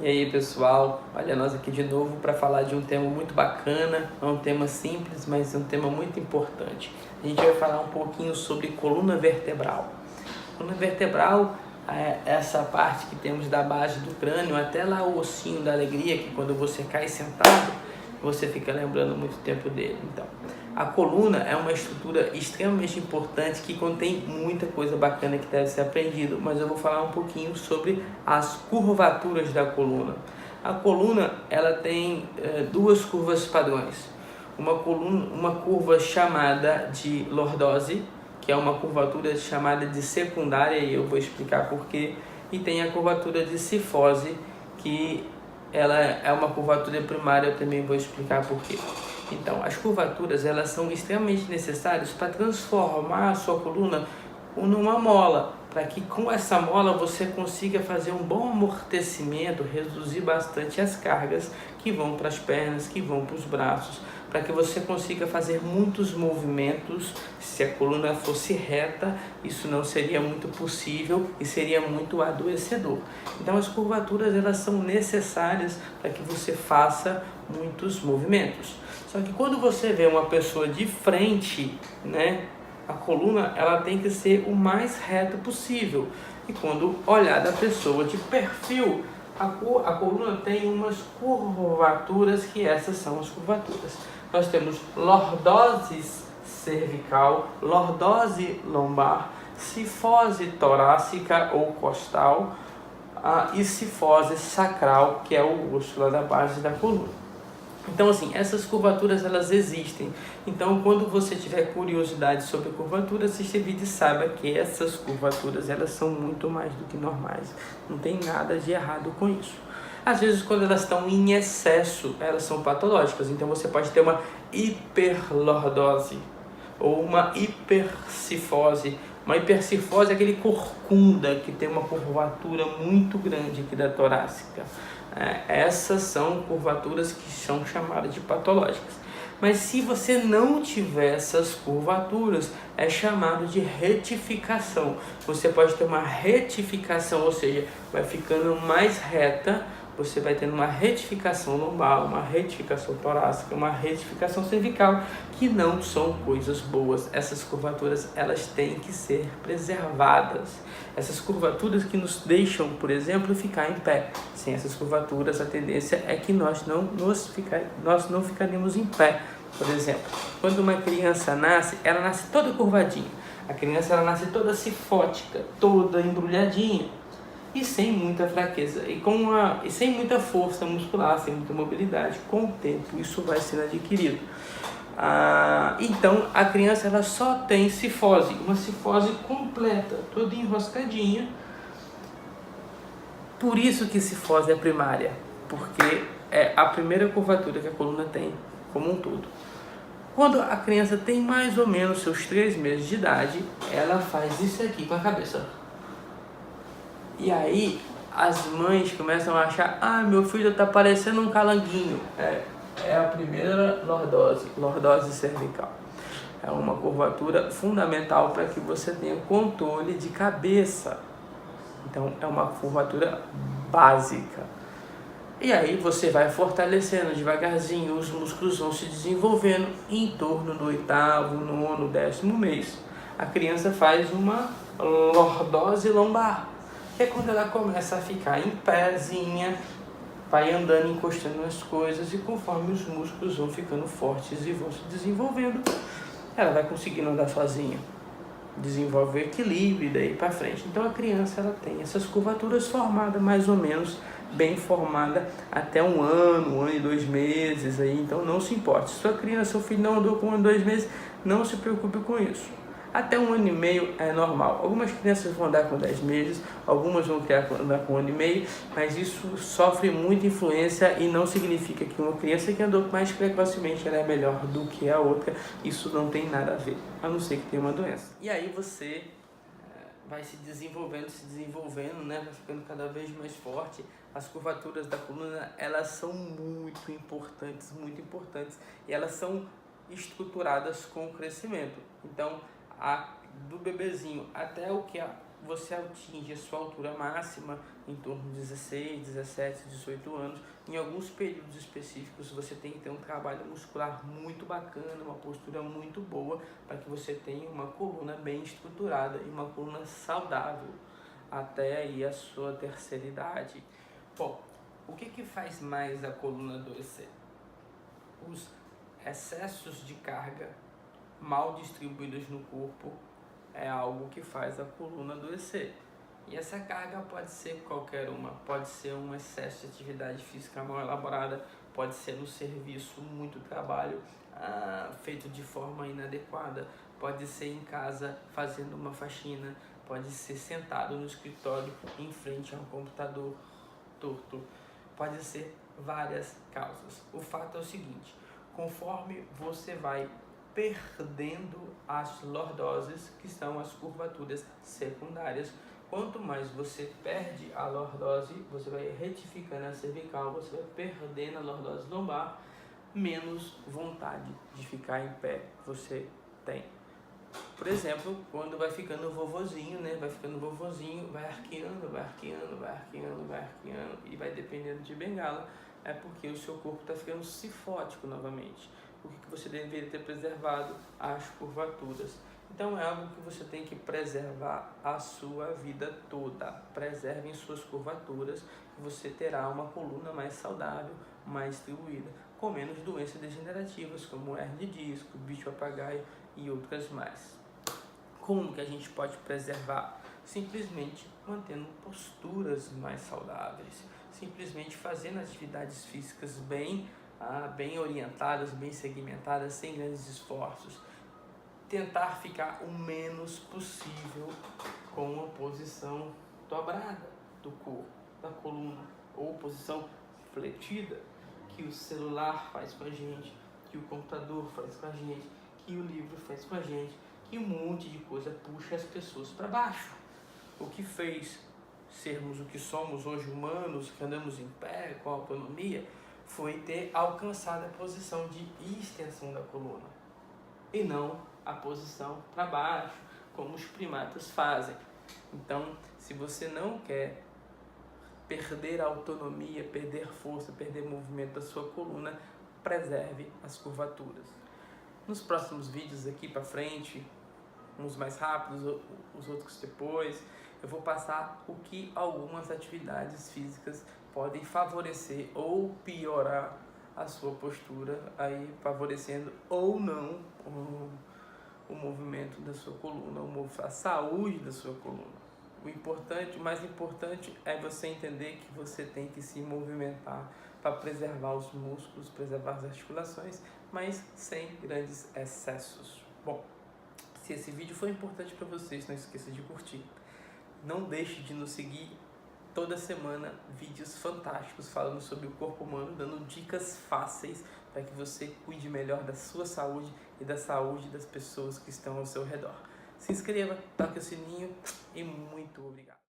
E aí pessoal, olha nós aqui de novo para falar de um tema muito bacana, é um tema simples, mas é um tema muito importante. A gente vai falar um pouquinho sobre coluna vertebral. Coluna vertebral é essa parte que temos da base do crânio até lá o ossinho da alegria, que quando você cai sentado, você fica lembrando muito tempo dele. Então, a coluna é uma estrutura extremamente importante que contém muita coisa bacana que deve ser aprendido, mas eu vou falar um pouquinho sobre as curvaturas da coluna. A coluna ela tem duas curvas padrões. Uma curva chamada de lordose, que é uma curvatura chamada de secundária, e eu vou explicar porquê, e tem a curvatura de cifose, que ela é uma curvatura primária, eu também vou explicar porquê. Então, as curvaturas elas são extremamente necessárias para transformar a sua coluna numa mola, para que com essa mola você consiga fazer um bom amortecimento, reduzir bastante as cargas que vão para as pernas, que vão para os braços, para que você consiga fazer muitos movimentos. Se a coluna fosse reta, isso não seria muito possível e seria muito adoecedor. Então as curvaturas elas são necessárias para que você faça muitos movimentos. Só que quando você vê uma pessoa de frente, né, a coluna ela tem que ser o mais reta possível. E quando olhar da pessoa de perfil, a coluna tem umas curvaturas, que essas são as curvaturas. Nós temos lordose cervical, lordose lombar, cifose torácica ou costal e cifose sacral, que é o osso lá da base da coluna. Então, assim, essas curvaturas, elas existem. Então, quando você tiver curiosidade sobre curvaturas, assista o vídeo e saiba que essas curvaturas, elas são muito mais do que normais. Não tem nada de errado com isso. Às vezes, quando elas estão em excesso, elas são patológicas. Então, você pode ter uma hiperlordose ou uma hipercifose. Uma hipercifose é aquele corcunda que tem uma curvatura muito grande aqui da torácica. Essas são curvaturas que são chamadas de patológicas. Mas se você não tiver essas curvaturas, é chamado de retificação. Você pode ter uma retificação, ou seja, vai ficando mais reta. Você vai tendo uma retificação lombar, uma retificação torácica, uma retificação cervical, que não são coisas boas. Essas curvaturas, elas têm que ser preservadas. Essas curvaturas que nos deixam, por exemplo, ficar em pé. Sem essas curvaturas, a tendência é que nós não ficaremos em pé. Por exemplo, quando uma criança nasce, ela nasce toda curvadinha. A criança ela nasce toda cifótica, toda embrulhadinha. E sem muita fraqueza, e sem muita força muscular, sem muita mobilidade. Com o tempo isso vai sendo adquirido. Então a criança ela só tem cifose, uma cifose completa, toda enroscadinha. Por isso que cifose é primária, porque é a primeira curvatura que a coluna tem como um todo. Quando a criança tem mais ou menos seus 3 meses de idade, ela faz isso aqui com a cabeça. E aí as mães começam a achar, meu filho está parecendo um calanguinho. É a primeira lordose cervical. É uma curvatura fundamental para que você tenha controle de cabeça. Então é uma curvatura básica. E aí você vai fortalecendo devagarzinho, os músculos vão se desenvolvendo. Em torno do 8º, 9º, 10º mês, a criança faz uma lordose lombar, que é quando ela começa a ficar em pézinha, vai andando, encostando nas coisas, e conforme os músculos vão ficando fortes e vão se desenvolvendo, ela vai conseguindo andar sozinha, desenvolver equilíbrio e daí para frente. Então a criança ela tem essas curvaturas formadas mais ou menos bem formada até 1 ano, 1 ano e 2 meses aí. Então não se importe, se sua criança, seu filho não andou com 1 ano e 2 meses, não se preocupe com isso. Até 1 ano e meio é normal. Algumas crianças vão andar com 10 meses, algumas vão andar com 1 ano e meio, mas isso sofre muita influência e não significa que uma criança que andou mais precocemente ela é melhor do que a outra. Isso não tem nada a ver, a não ser que tenha uma doença. E aí você vai se desenvolvendo, né? Vai ficando cada vez mais forte. As curvaturas da coluna, elas são muito importantes, e elas são estruturadas com o crescimento. Então, do bebezinho até o que você atinge a sua altura máxima em torno de 16, 17, 18 anos. Em alguns períodos específicos você tem que ter um trabalho muscular muito bacana, uma postura muito boa, para que você tenha uma coluna bem estruturada e uma coluna saudável até aí a sua terceira idade. Bom, o que faz mais a coluna adoecer? Os excessos de carga mal distribuídos no corpo é algo que faz a coluna adoecer. E essa carga pode ser qualquer uma, pode ser um excesso de atividade física mal elaborada, pode ser no serviço muito trabalho feito de forma inadequada, pode ser em casa fazendo uma faxina, pode ser sentado no escritório em frente a um computador torto, pode ser várias causas. O fato é o seguinte: conforme você vai perdendo as lordoses, que são as curvaturas secundárias, quanto mais você perde a lordose, você vai retificando a cervical, você vai perdendo a lordose lombar, menos vontade de ficar em pé você tem. Por exemplo, quando vai ficando vovozinho, né? Vai ficando vovozinho, vai arqueando, vai arqueando, vai arqueando, vai arqueando e vai dependendo de bengala, é porque o seu corpo está ficando cifótico novamente. O que você deveria ter preservado? As curvaturas. Então é algo que você tem que preservar a sua vida toda. Preservem suas curvaturas e você terá uma coluna mais saudável, mais distribuída, com menos doenças degenerativas como hernia de disco, bicho papagaio e outras mais. Como que a gente pode preservar? Simplesmente mantendo posturas mais saudáveis, simplesmente fazendo atividades físicas bem orientadas, bem segmentadas, sem grandes esforços. Tentar ficar o menos possível com uma posição dobrada do corpo, da coluna, ou posição fletida, que o celular faz com a gente, que o computador faz com a gente, que o livro faz com a gente, que um monte de coisa puxa as pessoas para baixo. O que fez sermos o que somos hoje, humanos, que andamos em pé, com autonomia, foi ter alcançado a posição de extensão da coluna e não a posição para baixo, como os primatas fazem. Então, se você não quer perder a autonomia, perder força, perder movimento da sua coluna, preserve as curvaturas. Nos próximos vídeos aqui para frente, uns mais rápidos, os outros depois, eu vou passar o que algumas atividades físicas podem favorecer ou piorar a sua postura, aí favorecendo ou não o movimento da sua coluna, a saúde da sua coluna. O mais importante é você entender que você tem que se movimentar para preservar os músculos, preservar as articulações, mas sem grandes excessos. Bom, se esse vídeo foi importante para vocês, não esqueça de curtir. Não deixe de nos seguir toda semana, vídeos fantásticos falando sobre o corpo humano, dando dicas fáceis para que você cuide melhor da sua saúde e da saúde das pessoas que estão ao seu redor. Se inscreva, toque o sininho e muito obrigado.